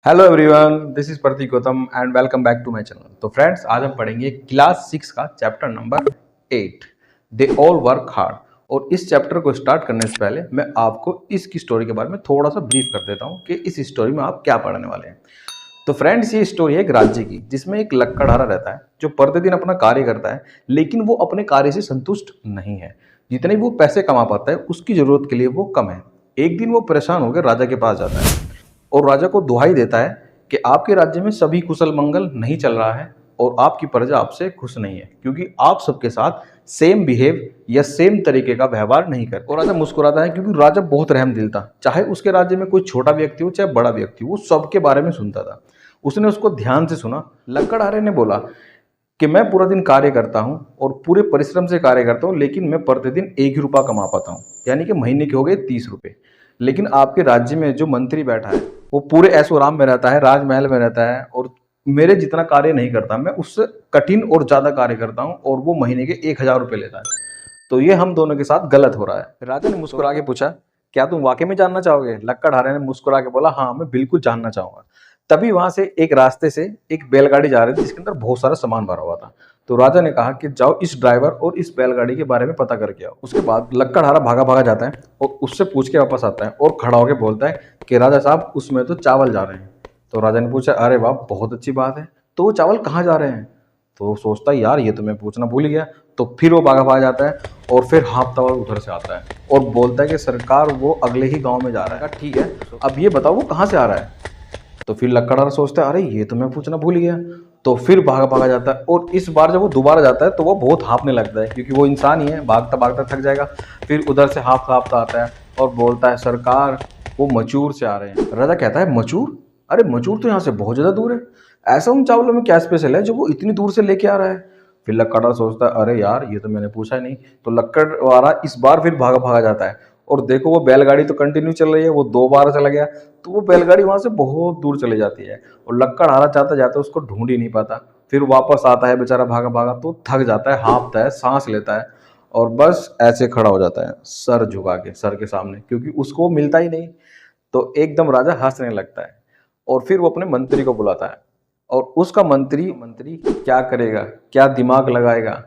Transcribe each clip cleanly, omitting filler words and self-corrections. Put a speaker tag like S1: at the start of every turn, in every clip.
S1: Hello everyone, this is Prateek Gautam and welcome back to my channel. तो friends, आज हम पढ़ेंगे क्लास 6 का chapter number 8, they all work hard. और इस चैप्टर को स्टार्ट करने से पहले मैं आपको इसकी स्टोरी के बारे में थोड़ा सा ब्रीफ कर देता हूँ कि इस स्टोरी में आप क्या पढ़ने वाले हैं। तो फ्रेंड्स, ये स्टोरी है एक राज्य की जिसमें एक लकड़हारा रहता है जो प्रतिदिन अपना कार्य करता है, लेकिन वो अपने कार्य से संतुष्ट नहीं है। जितने वो पैसे कमा पाता है उसकी जरूरत के लिए वो कम है। एक दिन वो परेशान होकर राजा के पास जाता है और राजा को दुहाई देता है कि आपके राज्य में सभी कुशल मंगल नहीं चल रहा है और आपकी प्रजा आपसे खुश नहीं है क्योंकि आप सबके साथ सेम बिहेव या सेम तरीके का व्यवहार नहीं करते। और राजा मुस्कुराता है क्योंकि राजा बहुत रहमदिल था। चाहे उसके राज्य में कोई छोटा व्यक्ति हो चाहे बड़ा व्यक्ति हो, वो सबके बारे में सुनता था। उसने उसको ध्यान से सुना। लकड़हारे ने बोला कि मैं पूरा दिन कार्य करता हूँ और पूरे परिश्रम से कार्य करता हूँ, लेकिन मैं प्रतिदिन 1 ही रुपया कमा पाता हूँ, यानी कि महीने के हो गए 30 रुपये। लेकिन आपके राज्य में जो मंत्री बैठा है वो पूरे ऐशो आराम में रहता है, राजमहल में रहता है और मेरे जितना कार्य नहीं करता। मैं उससे कठिन और ज्यादा कार्य करता हूँ और वो महीने के 1,000 रुपये लेता है। तो ये हम दोनों के साथ गलत हो रहा है। राजा ने मुस्कुरा के पूछा, क्या तुम वाकई में जानना चाहोगे? लक्कड़हारे ने मुस्कुरा के बोला, हाँ मैं बिल्कुल जानना चाहूंगा। तभी वहां से एक रास्ते से एक बैलगाड़ी जा रही थी जिसके अंदर बहुत सारा सामान भरा हुआ था। तो राजा ने कहा कि जाओ इस ड्राइवर और इस बैलगाड़ी के बारे में पता करके आओ। उसके बाद लक्कड़हारा भागा भागा जाता है और उससे पूछ के वापस आता है और खड़ा होकर बोलता है कि राजा साहब, उसमें तो चावल जा रहे हैं। तो राजा ने पूछा, अरे वाह, बहुत अच्छी बात है। तो वो चावल कहाँ जा रहे हैं? तो वो सोचता है, यार ये तो मैं पूछना भूल गया। तो फिर वो भागा भागा जाता है और फिर हाँफता हुआ उधर से आता है और बोलता है कि सरकार, वो अगले ही गांव में जा रहा है। ठीक है, अब ये बताओ वो कहाँ से आ रहा है? तो फिर लक्कड़हारा सोचता है, अरे ये तो मैं पूछना भूल गया। तो फिर भागा भागा जाता है और इस बार जब वो दोबारा जाता है तो वो बहुत हाँफने लगता है क्योंकि वो इंसान ही है, भागता भागता थक जाएगा। फिर उधर से हाँफता हाँफता आता है और बोलता है, सरकार वो मचूर से आ रहे हैं। राजा कहता है, मचूर? अरे मचूर तो यहाँ से बहुत ज्यादा दूर है। ऐसा उन चावलों में क्या स्पेशल है जो वो इतनी दूर से लेके आ रहा है? फिर लक्कड़हारा सोचता है, अरे यार ये तो मैंने पूछा ही नहीं। तो लक्कड़हारा इस बार फिर भागा भागा जाता है और देखो वो बैलगाड़ी तो कंटिन्यू चल रही है, वो 2 बार चला गया। तो वो बैलगाड़ी वहां से बहुत दूर चली जाती है और लक्कड़हारा चाहता जाता उसको ढूंढ ही नहीं पाता। फिर वापस आता है बेचारा भागा भागा, तो थक जाता है, हाँफता है, सांस लेता है और बस ऐसे खड़ा हो जाता है सर झुका के सर के सामने, क्योंकि उसको मिलता ही नहीं। तो एकदम राजा हंसने लगता है और फिर वो अपने मंत्री को बुलाता है और उसका मंत्री मंत्री क्या करेगा, क्या दिमाग लगाएगा,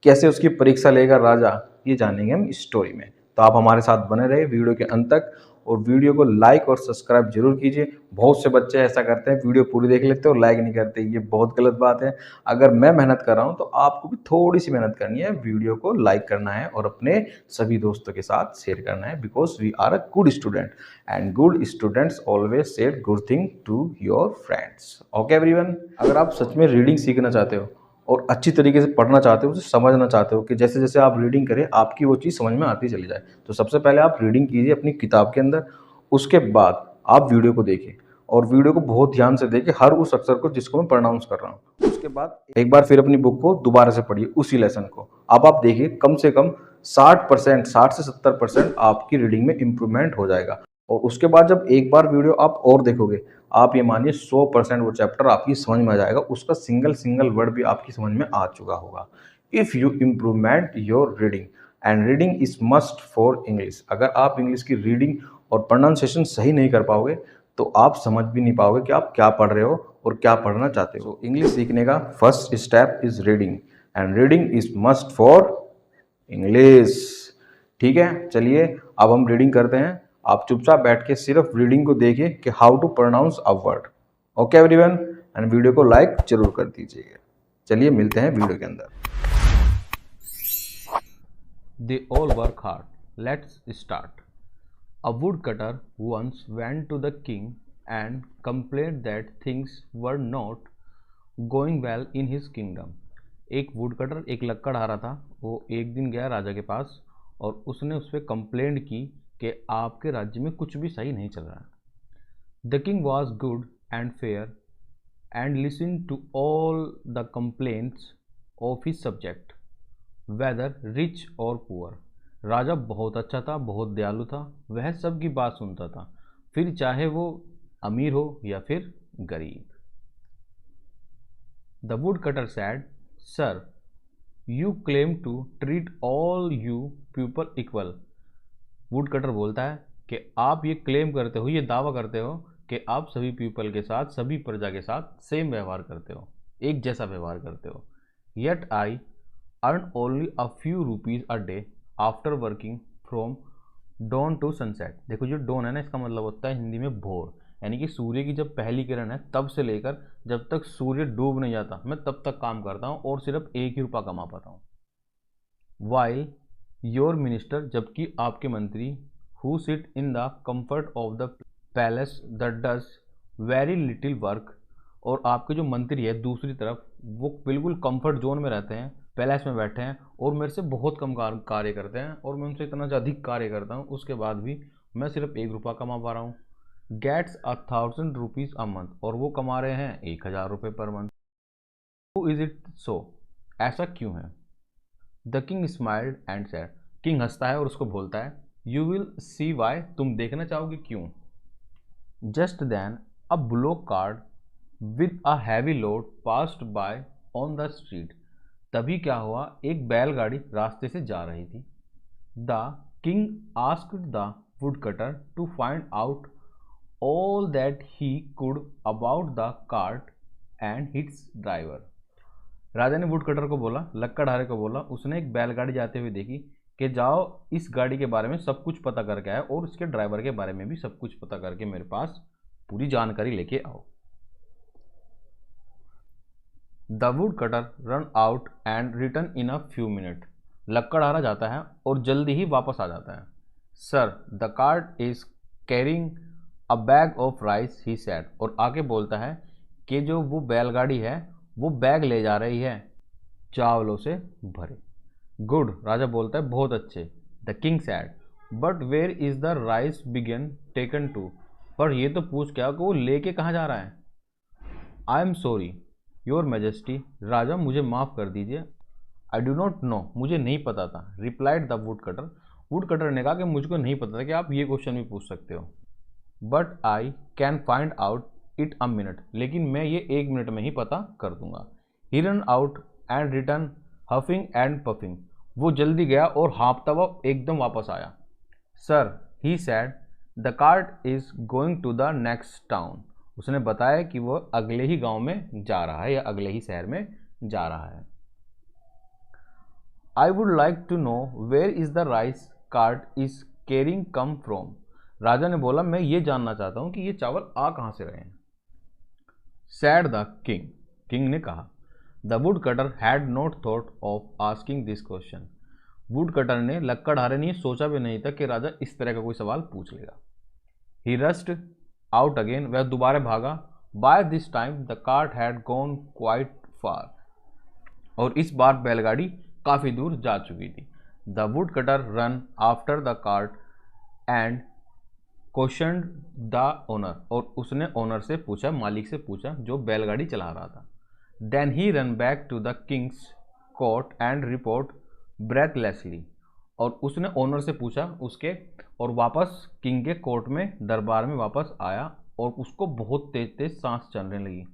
S1: कैसे उसकी परीक्षा लेगा राजा, ये जानेंगे हम इस स्टोरी में। तो आप हमारे साथ बने रहे वीडियो के अंत तक और वीडियो को लाइक और सब्सक्राइब जरूर कीजिए। बहुत से बच्चे ऐसा करते हैं, वीडियो पूरी देख लेते हैं और लाइक नहीं करते, ये बहुत गलत बात है। अगर मैं मेहनत कर रहा हूँ तो आपको भी थोड़ी सी मेहनत करनी है, वीडियो को लाइक करना है और अपने सभी दोस्तों के साथ शेयर करना है, because we are a good student and good students always share good thing to your friends. Okay everyone, अगर आप सच में रीडिंग सीखना चाहते हो और अच्छी तरीके से पढ़ना चाहते हो, उसे समझना चाहते हो कि जैसे जैसे आप रीडिंग करें आपकी वो चीज़ समझ में आती चली जाए, तो सबसे पहले आप रीडिंग कीजिए अपनी किताब के अंदर। उसके बाद आप वीडियो को देखिए और वीडियो को बहुत ध्यान से देखिए, हर उस अक्षर को जिसको मैं प्रोनाउंस कर रहा हूँ। उसके बाद एक बार फिर अपनी बुक को दोबारा से पढ़िए, उसी लेसन को। अब आप देखिए कम से कम 60%, 60 से 70% आपकी रीडिंग में इम्प्रूवमेंट हो जाएगा। और उसके बाद जब एक बार वीडियो आप और देखोगे, आप ये मानिए 100% वो चैप्टर आपकी समझ में आ जाएगा, उसका सिंगल सिंगल वर्ड भी आपकी समझ में आ चुका होगा। If you improvement your reading and reading is must for English. अगर आप इंग्लिश की रीडिंग और प्रोनाउंसिएशन सही नहीं कर पाओगे तो आप समझ भी नहीं पाओगे कि आप क्या पढ़ रहे हो और क्या पढ़ना चाहते हो। इंग्लिश सीखने का first step is reading and reading is must for English. ठीक है, चलिए अब हम रीडिंग करते हैं। आप चुपचाप बैठ के सिर्फ रीडिंग को देखिए कि how to pronounce a word. Okay everyone, and video को लाइक जरूर कर दीजिएगा। चलिए मिलते हैं वीडियो के अंदर।
S2: They all work hard. Let's start. A woodcutter once went to the king and complained that things were not going well in his kingdom. एक वुडकटर, एक लकड़हारा था, वो एक दिन गया राजा के पास और उसने उस पर कंप्लेंट की कि आपके राज्य में कुछ भी सही नहीं चल रहा है। The king was good and fair and listen to all the complaints of his subject whether rich or poor. राजा बहुत अच्छा था, बहुत दयालु था, वह सबकी बात सुनता था, फिर चाहे वो अमीर हो या फिर गरीब। The wood cutter said, sir you claim to treat all you people equal. Wood cutter बोलता है कि आप ये क्लेम करते हो, ये दावा करते हो कि आप सभी पीपल के साथ, सभी प्रजा के साथ सेम व्यवहार करते हो, एक जैसा व्यवहार करते हो। Yet I earn only a few rupees a day after working from dawn to sunset. देखो जो डॉन है ना, इसका मतलब होता है हिंदी में भोर, यानी कि सूर्य की जब पहली किरण है तब से लेकर जब तक सूर्य डूब नहीं जाता मैं तब तक काम करता हूँ और सिर्फ एक ही रुपया कमा पाता हूँ। वाइल योर मिनिस्टर, जबकि आपके मंत्री, who sit in the comfort of the palace that does very little work, और आपके जो मंत्री है दूसरी तरफ वो बिल्कुल कंफर्ट जोन में रहते हैं, पैलेस में बैठे हैं और मेरे से बहुत कम कार्य करते हैं और मैं उनसे इतना अधिक कार्य करता हूँ, उसके बाद भी मैं सिर्फ एक रुपया कमा पा रहा हूँ। गेट्स 1,000 रुपीज़ अ मंथ, और वो कमा रहे हैं 1,000 रुपये per month. Who is it so, ऐसा क्यों है? The king smiled and said, king हंसता है और उसको बोलता है, यू विल सी वाई, तुम देखना चाहोगे क्यों। Just then a bullock cart with a heavy load passed by on the street, तभी क्या हुआ, एक बैलगाड़ी रास्ते से जा रही थी। The king asked the wood cutter to find out all that he could about the cart and its driver. राजा ने वुड कटर को बोला, लक्कड़हारे को बोला, उसने एक बैलगाड़ी जाते हुए देखी कि जाओ इस गाड़ी के बारे में सब कुछ पता करके आए और उसके ड्राइवर के बारे में भी सब कुछ पता करके मेरे पास पूरी जानकारी लेके आओ। The wood cutter run out and return in a few minute, लक्कड़हारा जाता है और जल्दी ही वापस आ जाता है। Sir the cart is carrying a bag of rice, he said, और आगे बोलता है कि जो वो बैलगाड़ी है वो बैग ले जा रही है चावलों से भरे। गुड, राजा बोलता है, बहुत अच्छे। The king said, but where is the rice बिगन टेकन टू, पर ये तो पूछ क्या कि वो लेके कहाँ जा रहा है। I am sorry your majesty, राजा मुझे माफ़ कर दीजिए। आई डू नॉट नो, मुझे नहीं पता था। Replied the wood cutter, would cutter ने कहा कि मुझको नहीं पता था कि आप ये क्वेश्चन भी पूछ सकते हो। But I can find out it a minute, लेकिन मैं ये 1 मिनट में ही पता कर दूंगा। He run out and return huffing and puffing, वो जल्दी गया और हाँफता हुआ एकदम वापस आया। Sir he said the cart is going to the next town, उसने बताया कि वो अगले ही गांव में जा रहा है या अगले ही शहर में जा रहा है। I would like to know where is the rice cart is carrying come from, राजा ने बोला मैं ये जानना चाहता हूँ कि ये चावल आ कहाँ से रहे हैं। सैड द किंग, किंग ने कहा, the wood cutter had not thought of asking this question, would cutter ने, लक्कड़हारे ने सोचा भी नहीं था कि राजा इस तरह का कोई सवाल पूछ लेगा। ही रस्ड आउट अगेन, वह दोबारा भागा। By this time the cart had gone quite far, और इस बार बैलगाड़ी काफ़ी दूर जा चुकी थी। The wood cutter run after the cart and question the owner, और उसने ओनर से पूछा, मालिक से पूछा जो बैलगाड़ी चला रहा था। Then he run back to the king's court and report breathlessly, और उसने ओनर से पूछा उसके, और वापस किंग के कोर्ट में, दरबार में वापस आया और उसको बहुत तेज तेज सांस चलने लगी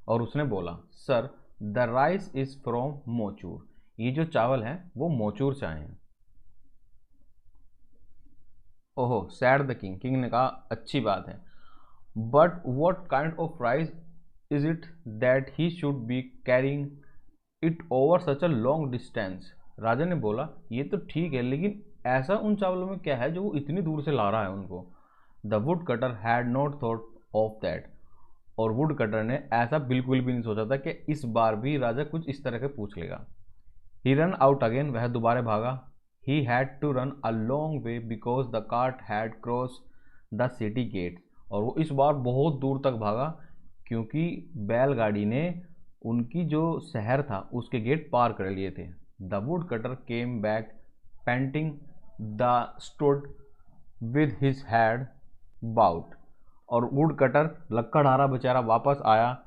S2: और उसने बोला, sir the rice is from Mochur, ये जो चावल हैं वो मोचूर से आए हैं। ओहो, सैड द किंग, किंग ने कहा अच्छी बात है। But what kind of rice is it that he should be carrying it over such a long distance, राजा ने बोला ये तो ठीक है लेकिन ऐसा उन चावलों में क्या है जो वो इतनी दूर से ला रहा है उनको। The wood cutter had not thought of that, और वुड कटर ने ऐसा बिल्कुल भी नहीं सोचा था कि इस बार भी राजा कुछ इस तरह के पूछ लेगा। ही रन आउट अगेन, वह दोबारा भागा। He had to run a long way because the cart had cross the city gate, और वो इस बार बहुत दूर तक भागा क्योंकि बैलगाड़ी ने उनकी जो शहर था उसके गेट पार कर लिए थे। The wood cutter came back panting the stood with his head bowed, और वुड कटर लक्कड़हारा बेचारा वापस आया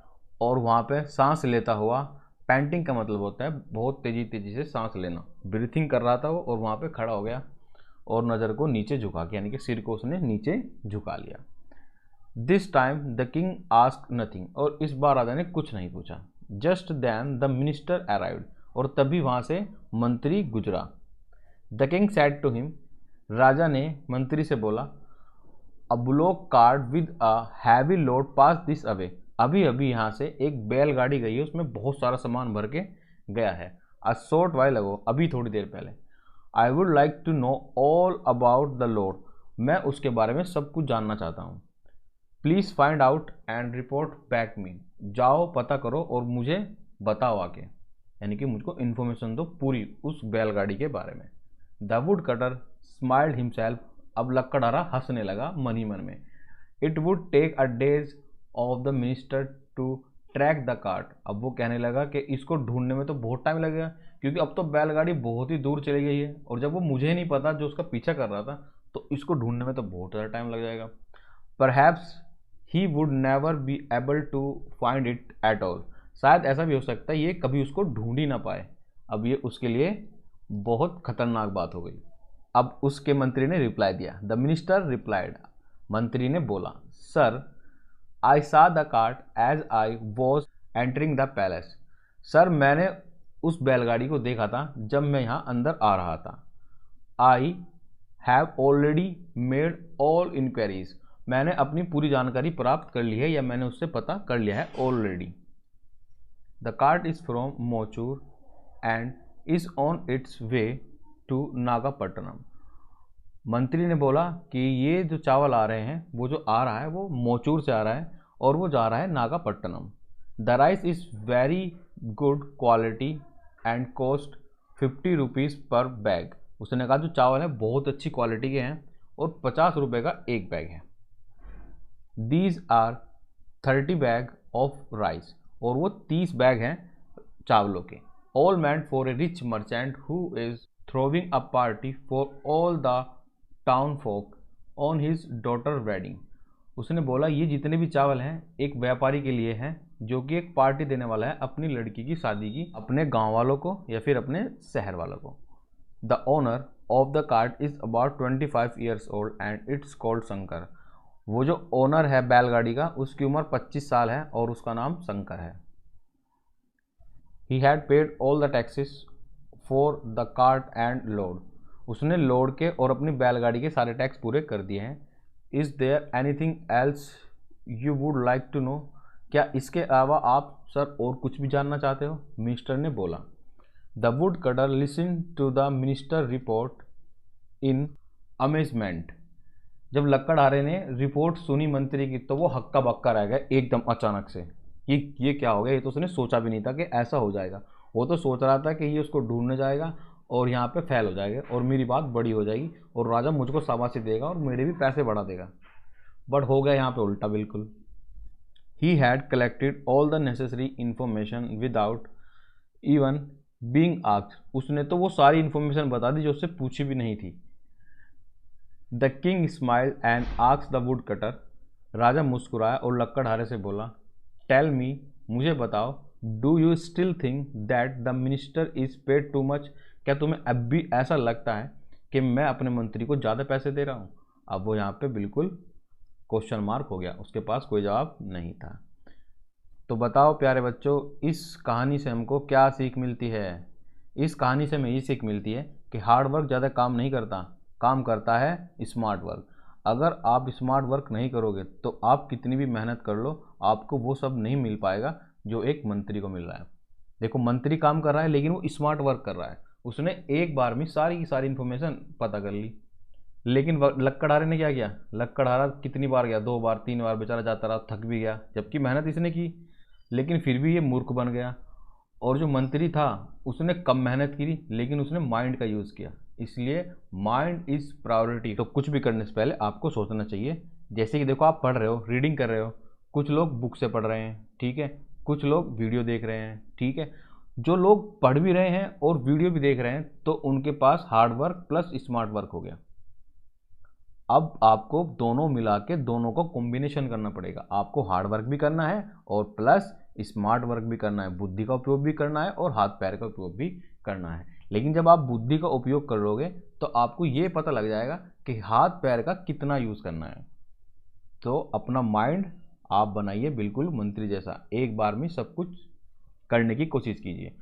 S2: और वहाँ पे सांस लेता हुआ, पैंटिंग का मतलब होता है बहुत तेज़ी तेज़ी से सांस लेना, ब्रीथिंग कर रहा था वो, और वहाँ पे खड़ा हो गया और नज़र को नीचे झुका के, यानी कि सिर को उसने नीचे झुका लिया। This time the king asked nothing, और इस बार राजा ने कुछ नहीं पूछा। Just then the minister arrived, और तभी वहाँ से मंत्री गुजरा। The king said to him, राजा ने मंत्री से बोला, a bullock cart with a heavy load pass this away. अभी अभी यहाँ से एक बैलगाड़ी गई है, उसमें बहुत सारा सामान भर के गया है। अ शॉर्ट वाइल अगो, अभी थोड़ी देर पहले। I would like to know all about the load, मैं उसके बारे में सब कुछ जानना चाहता हूँ। Please find out and report back me, जाओ पता करो और मुझे बताओ आके, यानी कि मुझको इन्फॉर्मेशन दो पूरी उस बैलगाड़ी के बारे में। The wood cutter smiled himself, अब लकड़हारा हंसने लगा मन ही मन में। It would take a days of the minister to track the cart, अब वो कहने लगा कि इसको ढूंढने में तो बहुत टाइम लगेगा, क्योंकि अब तो बैलगाड़ी बहुत ही दूर चली गई है, और जब वो मुझे नहीं पता जो उसका पीछा कर रहा था, तो इसको ढूंढने में तो बहुत ज़्यादा टाइम लग जाएगा। Perhaps he would never be able to find it at all, शायद ऐसा भी हो सकता है ये कभी उसको ढूंढ ही ना पाए। अब ये उसके लिए बहुत खतरनाक बात हो गई। अब उसके मंत्री ने रिप्लाई दिया। द मिनिस्टर रिप्लाइड, मंत्री ने बोला, sir I saw the cart as I was entering the palace, sir मैंने उस बैलगाड़ी को देखा था जब मैं यहाँ अंदर आ रहा था। I have already made all inquiries, मैंने अपनी पूरी जानकारी प्राप्त कर ली है, या मैंने उससे पता कर लिया है already. The cart is from Mochur and is on its way to Nagapattinam, मंत्री ने बोला कि ये जो चावल आ रहे हैं, वो जो आ रहा है वो मोचूर से आ रहा है और वो जा रहा है Nagapattinam. The rice is very good quality and cost 50 rupees पर बैग, उसने कहा जो चावल है बहुत अच्छी क्वालिटी के हैं और 50 रुपये का एक बैग है। These are 30 bag of rice, और वो 30 बैग हैं चावलों के। All meant for a rich merchant who is throwing a party for all the town folk on his daughter wedding, उसने बोला ये जितने भी चावल हैं एक व्यापारी के लिए हैं जो कि एक पार्टी देने वाला है अपनी लड़की की शादी की, अपने गांव वालों को या फिर अपने शहर वालों को। The owner of the cart is about 25 years old and it's called Shankar, वो जो ओनर है बैलगाड़ी का उसकी उम्र 25 साल है और उसका नाम शंकर है। He had paid all the taxes for the cart and load, उसने लोड के और अपनी बैलगाड़ी के सारे टैक्स पूरे कर दिए हैं। Is there anything else you would like to know, क्या इसके अलावा आप सर और कुछ भी जानना चाहते हो, मिनिस्टर ने बोला। The wood cutter listen to the minister report in amazement, जब लकड़हारे ने रिपोर्ट सुनी मंत्री की तो वो हक्का बक्का रह गया एकदम अचानक से। ये क्या हो गया, ये तो उसने सोचा भी नहीं था कि ऐसा हो जाएगा। वो तो सोच रहा था कि ये उसको ढूंढने जाएगा और यहाँ पे फेल हो जाएगा और मेरी बात बड़ी हो जाएगी और राजा मुझको शाबाशी देगा और मेरे भी पैसे बढ़ा देगा, बट हो गया यहाँ पे उल्टा बिल्कुल। He had collected all the necessary information without even being asked, उसने तो वो सारी इंफॉर्मेशन बता दी जो उससे पूछी भी नहीं थी। The king smile and asked the wood cutter, राजा मुस्कुराया और लकड़हारे से बोला, टेल मी, मुझे बताओ, do you still think that the minister is paid too much, क्या तुम्हें अब भी ऐसा लगता है कि मैं अपने मंत्री को ज़्यादा पैसे दे रहा हूँ। अब वो यहाँ पे बिल्कुल क्वेश्चन मार्क हो गया, उसके पास कोई जवाब नहीं था। तो बताओ प्यारे बच्चों, इस कहानी से हमको क्या सीख मिलती है। इस कहानी से हमें ये सीख मिलती है कि हार्ड वर्क ज़्यादा काम नहीं करता, काम करता है स्मार्ट वर्क। अगर आप स्मार्ट वर्क नहीं करोगे तो आप कितनी भी मेहनत कर लो, आपको वो सब नहीं मिल पाएगा जो एक मंत्री को मिल रहा है। देखो मंत्री काम कर रहा है लेकिन वो स्मार्ट वर्क कर रहा है, उसने एक बार में सारी की सारी इन्फॉर्मेशन पता कर ली। लेकिन लकड़हारे ने क्या किया, लकड़हारा कितनी बार गया, 2 बार 3 बार बेचारा जाता रहा, थक भी गया, जबकि मेहनत इसने की, लेकिन फिर भी ये मूर्ख बन गया। और जो मंत्री था उसने कम मेहनत की लेकिन उसने माइंड का यूज़ किया, इसलिए माइंड इज़ प्रायोरिटी। तो कुछ भी करने से पहले आपको सोचना चाहिए। जैसे कि देखो आप पढ़ रहे हो, रीडिंग कर रहे हो, कुछ लोग बुक से पढ़ रहे हैं, ठीक है, कुछ लोग वीडियो देख रहे हैं, ठीक है। जो लोग पढ़ भी रहे हैं और वीडियो भी देख रहे हैं तो उनके पास hard work plus smart work हो गया। अब आपको दोनों मिला के दोनों को कॉम्बिनेशन करना पड़ेगा, आपको हार्ड वर्क भी करना है और प्लस स्मार्ट वर्क भी करना है, बुद्धि का उपयोग भी करना है और हाथ पैर का उपयोग भी करना है। लेकिन जब आप बुद्धि का उपयोग करोगे तो आपको ये पता लग जाएगा कि हाथ पैर का कितना यूज़ करना है। तो अपना माइंड आप बनाइए बिल्कुल मंत्री जैसा, एक बार में सब कुछ करने की कोशिश कीजिए।